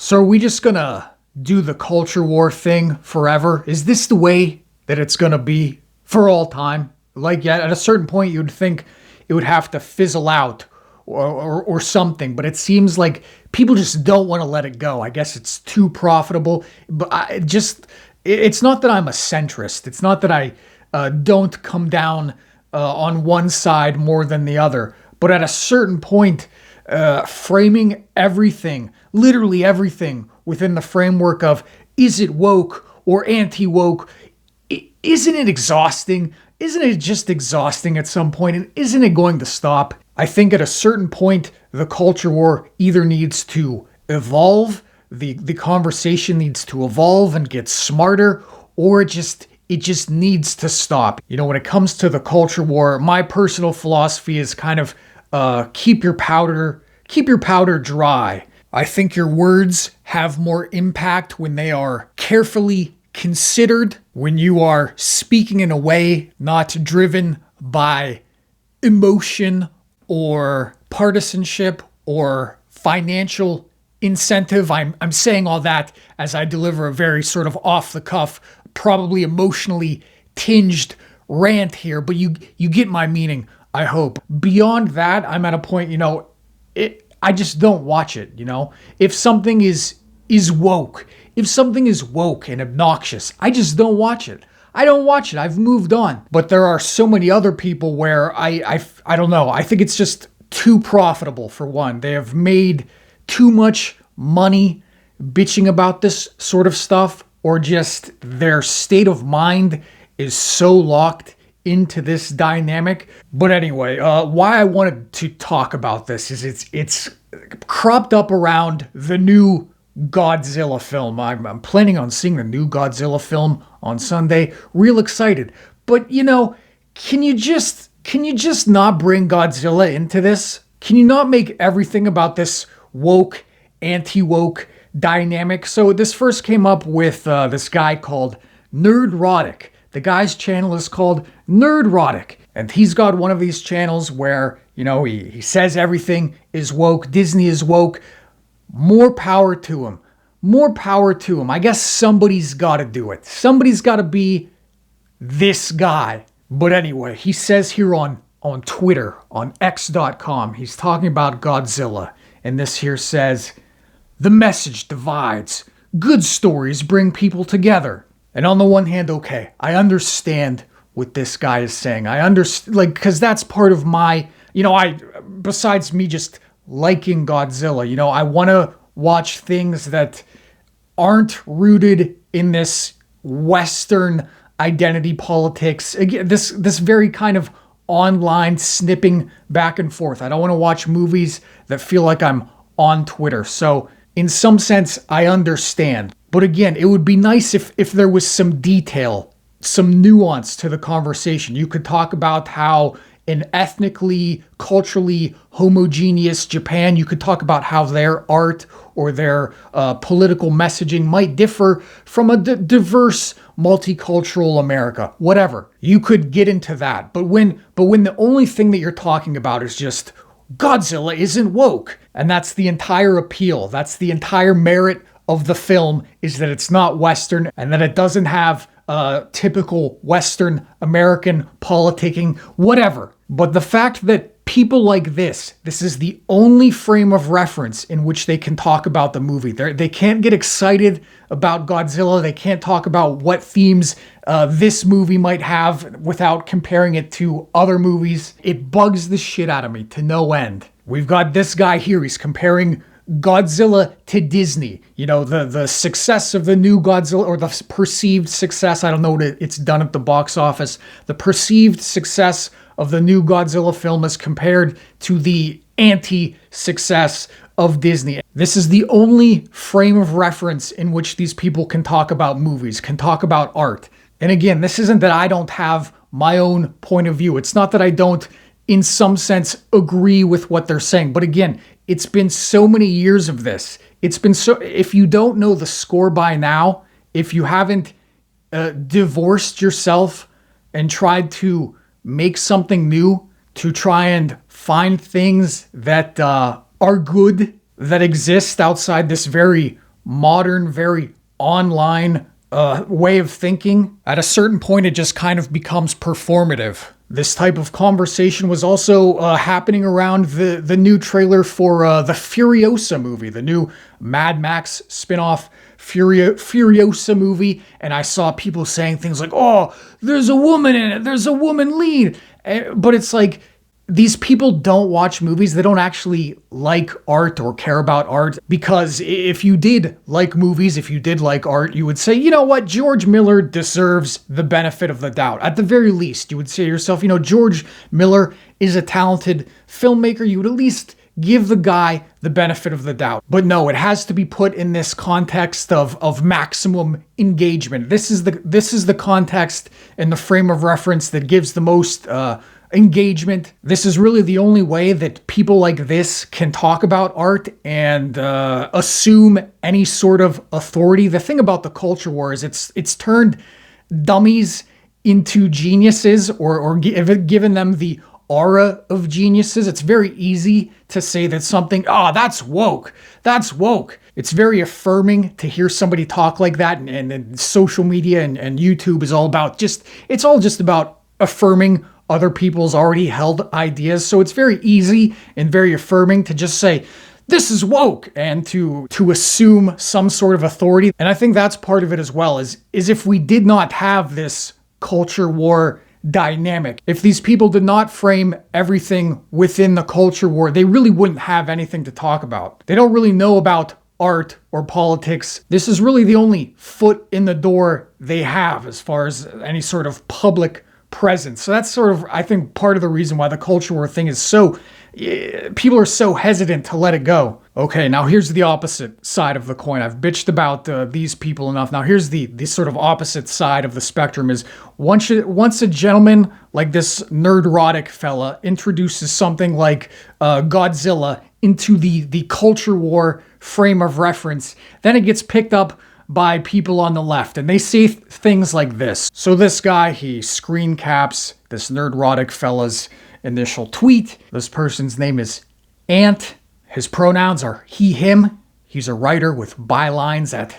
So are we just gonna do the culture war thing forever? Is this the way that it's gonna be for all time? Like, yeah, at a certain point, you'd think it would have to fizzle out or something, but it seems like people just don't want to let it go. I guess it's too profitable. But it's not that I'm a centrist. It's not that I don't come down on one side more than the other. But at a certain point, framing everything, literally everything, within the framework of is it woke or anti-woke, isn't it exhausting? Isn't it just exhausting at some point? And isn't it going to stop? I think at a certain point, the culture war either needs to evolve, the conversation needs to evolve and get smarter, or it just needs to stop. You know, when it comes to the culture war, my personal philosophy is kind of keep your powder dry. I think your words have more impact when they are carefully considered, when you are speaking in a way not driven by emotion or partisanship or financial incentive. I'm saying all that as I deliver a very sort of off the cuff, probably emotionally tinged rant here, but you get my meaning, I hope. Beyond that, I'm at a point, I just don't watch it, If something is woke, and obnoxious, I just don't watch it. I don't watch it. I've moved on. But there are so many other people where I don't know. I think it's just too profitable, for one. They have made too much money bitching about this sort of stuff, or just their state of mind is so locked into this dynamic. But anyway, why I wanted to talk about this is it's cropped up around the new Godzilla film. I'm planning on seeing the new Godzilla film on Sunday. Real excited. But can you just not bring Godzilla into this? Can you not make everything about this woke, anti-woke dynamic? So this first came up with this guy called Nerdrotic. The guy's channel is called Nerdrotic. And he's got one of these channels where, he says everything is woke. Disney is woke. More power to him. More power to him. I guess somebody's got to do it. Somebody's got to be this guy. But anyway, he says here on Twitter, on x.com, he's talking about Godzilla. And this here says, the message divides. Good stories bring people together. And on the one hand, okay, I understand what this guy is saying. I understand, because that's part of my, besides me just liking Godzilla, I want to watch things that aren't rooted in this Western identity politics. Again, this very kind of online snipping back and forth. I don't want to watch movies that feel like I'm on Twitter. So in some sense, I understand. But again, it would be nice if there was some detail, some nuance to the conversation. You could talk about how in ethnically, culturally homogeneous Japan, you could talk about how their art or their political messaging might differ from a diverse, multicultural America. Whatever. You could get into that. But when the only thing that you're talking about is just Godzilla isn't woke, and that's the entire appeal, that's the entire merit of the film, is that it's not Western and that it doesn't have typical Western American politicking, whatever. But the fact that people like this is the only frame of reference in which they can talk about the movie. They can't get excited about Godzilla. They can't talk about what themes this movie might have without comparing it to other movies. It bugs the shit out of me to no end. We've got this guy here. He's comparing Godzilla to Disney. The success of the new Godzilla, or the perceived success, I don't know what it's done at the box office. The perceived success of the new Godzilla film is compared to the anti-success of Disney. This is the only frame of reference in which these people can talk about movies, can talk about art. And again, this isn't that I don't have my own point of view. It's not that I don't, in some sense, agree with what they're saying. But again, it's been so many years of this. If you don't know the score by now, if you haven't divorced yourself and tried to make something new, to try and find things that are good, that exist outside this very modern, very online way of thinking. At a certain point, it just kind of becomes performative. This type of conversation was also happening around the new trailer for the Furiosa movie, the new Mad Max spin-off Furiosa movie, and I saw people saying things like, oh, there's a woman in it, there's a woman lead. But it's like, these people don't watch movies. They don't actually like art or care about art, because if you did like movies, if you did like art, you would say, you know what, George Miller deserves the benefit of the doubt. At the very least, you would say to yourself, you know, George Miller is a talented filmmaker. You would at least give the guy the benefit of the doubt. But no, it has to be put in this context of maximum engagement. This is the context and the frame of reference that gives the most engagement. This is really the only way that people like this can talk about art and assume any sort of authority. The thing about the culture war is it's turned dummies into geniuses, or given them the aura of geniuses. It's very easy to say that something, that's woke. That's woke. It's very affirming to hear somebody talk like that, and social media and YouTube is all about it's all just about affirming other people's already held ideas. So it's very easy and very affirming to just say, this is woke, and to assume some sort of authority. And I think that's part of it as well, is if we did not have this culture war dynamic, if these people did not frame everything within the culture war, they really wouldn't have anything to talk about. They don't really know about art or politics. This is really the only foot in the door they have as far as any sort of public presence. So that's sort of, I think, part of the reason why the culture war thing is so, people are so hesitant to let it go. Okay, now here's the opposite side of the coin. I've bitched about these people enough. Now here's the sort of opposite side of the spectrum is once a gentleman like this Nerdrotic fella introduces something like Godzilla into the culture war frame of reference, then it gets picked up by people on the left, and they say things like this. So this guy, he screen caps this Nerdrotic fella's initial tweet. This person's name is Ant. His pronouns are he, him. He's a writer with bylines at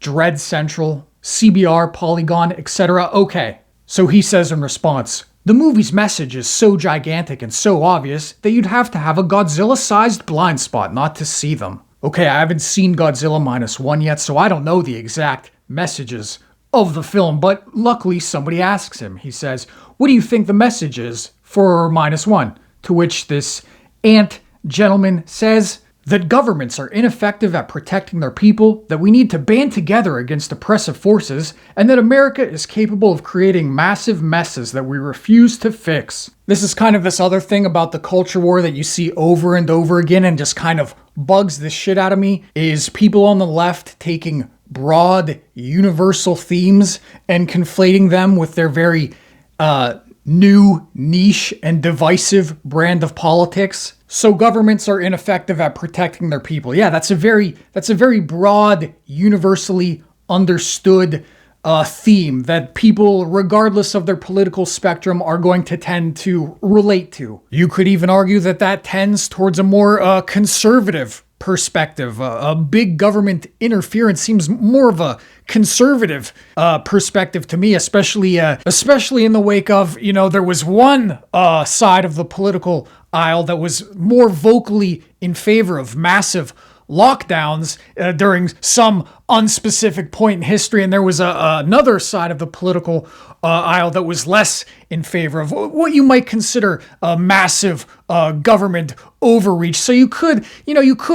Dread Central, CBR, Polygon, etc. Okay, so he says in response, the movie's message is so gigantic and so obvious that you'd have to have a Godzilla-sized blind spot not to see them. Okay, I haven't seen Godzilla Minus One yet, so I don't know the exact messages of the film, but luckily somebody asks him. He says, what do you think the message is for Minus One? To which this Ant gentleman says that governments are ineffective at protecting their people, that we need to band together against oppressive forces, and that America is capable of creating massive messes that we refuse to fix. This is kind of this other thing about the culture war that you see over and over again and just kind of bugs the shit out of me, is people on the left taking broad, universal themes and conflating them with their very new, niche, and divisive brand of politics. So governments are ineffective at protecting their people. Yeah, that's a very broad, universally understood theme that people, regardless of their political spectrum, are going to tend to relate to. You could even argue that tends towards a more conservative perspective. A big government interference seems more of a conservative perspective to me, especially in the wake of, there was one side of the political aisle that was more vocally in favor of massive lockdowns during some unspecific point in history, and there was another side of the political aisle that was less in favor of what you might consider a massive government overreach. So you could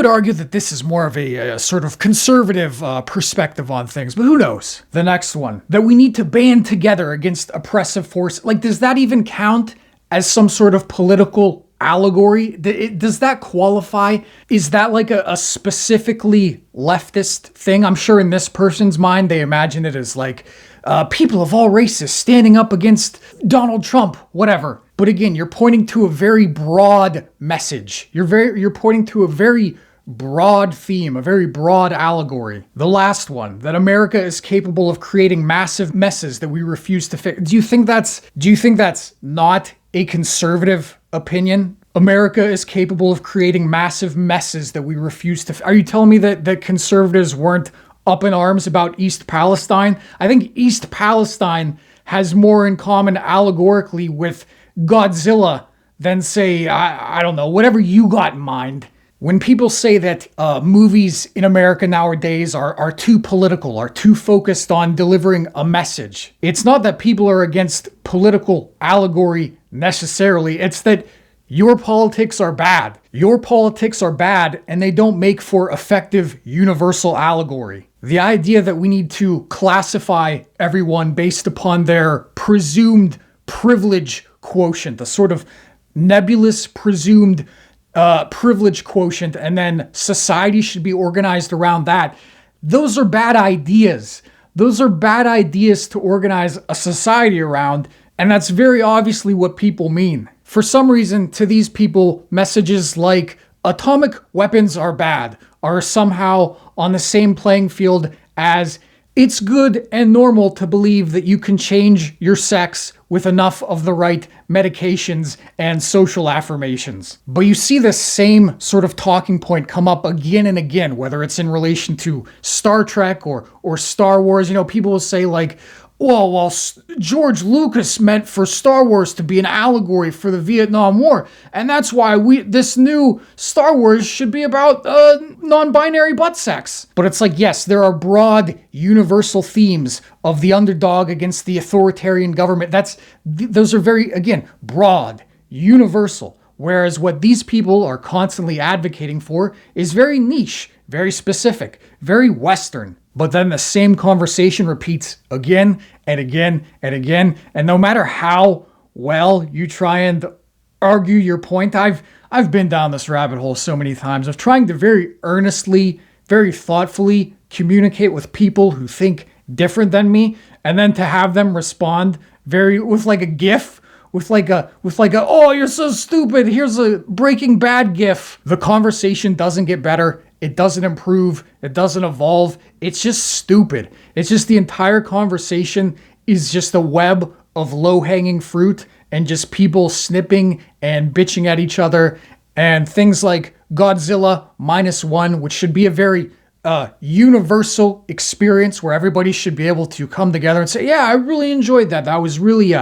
argue that this is more of a sort of conservative perspective on things, but who knows? The next one, that we need to band together against oppressive force. Like, does that even count as some sort of political allegory? Does that qualify? Is that like a specifically leftist thing? I'm sure in this person's mind, they imagine it as like people of all races standing up against Donald Trump, whatever. But again, you're pointing to a very broad message. You're pointing to a very broad theme, a very broad allegory. The last one, that America is capable of creating massive messes that we refuse to fix. Do you think that's not a conservative opinion? America is capable of creating massive messes that we refuse to. Are you telling me that conservatives weren't up in arms about East Palestine? I think East Palestine has more in common allegorically with Godzilla than, say, I don't know, whatever you got in mind. When people say that movies in America nowadays are too political, are too focused on delivering a message, it's not that people are against political allegory necessarily. It's that your politics are bad. Your politics are bad, and they don't make for effective universal allegory. The idea that we need to classify everyone based upon their presumed privilege quotient, a sort of nebulous presumed privilege quotient, and then society should be organized around that. Those are bad ideas. Those are bad ideas to organize a society around, and that's very obviously what people mean. For some reason, to these people, messages like atomic weapons are bad are somehow on the same playing field as it's good and normal to believe that you can change your sex with enough of the right medications and social affirmations. But you see this same sort of talking point come up again and again, whether it's in relation to Star Trek or Star Wars. You know, people will say like, well, George Lucas meant for Star Wars to be an allegory for the Vietnam War, and that's why this new Star Wars should be about non-binary butt sex. But it's like, yes, there are broad, universal themes of the underdog against the authoritarian government. Those are very, again, broad, universal. Whereas what these people are constantly advocating for is very niche, very specific, very Western. But then the same conversation repeats again and again and again. And no matter how well you try and argue your point, I've been down this rabbit hole so many times of trying to very earnestly, very thoughtfully communicate with people who think different than me, and then to have them respond with like a GIF, with like a oh, you're so stupid, here's a Breaking Bad GIF. The conversation doesn't get better. It doesn't improve. It doesn't evolve. It's just stupid. It's just the entire conversation is just a web of low-hanging fruit and just people snipping and bitching at each other, and things like Godzilla Minus One, which should be a very universal experience where everybody should be able to come together and say, yeah, I really enjoyed that. That was really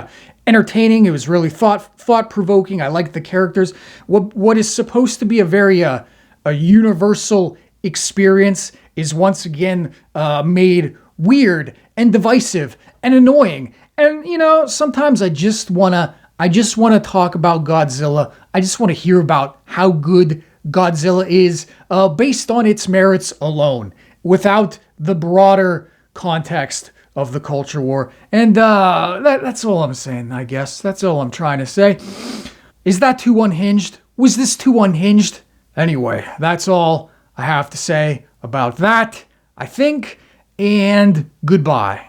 entertaining. It was really thought-provoking. I liked the characters. What is supposed to be a very a universal experience is once again made weird and divisive and annoying. And you know, sometimes I just wanna talk about Godzilla. I just want to hear about how good Godzilla is based on its merits alone, without the broader context of the culture war. And that's all I'm saying, I guess. That's all I'm trying to say. Is that too unhinged? Was this too unhinged? Anyway, that's all I have to say about that, I think, and goodbye.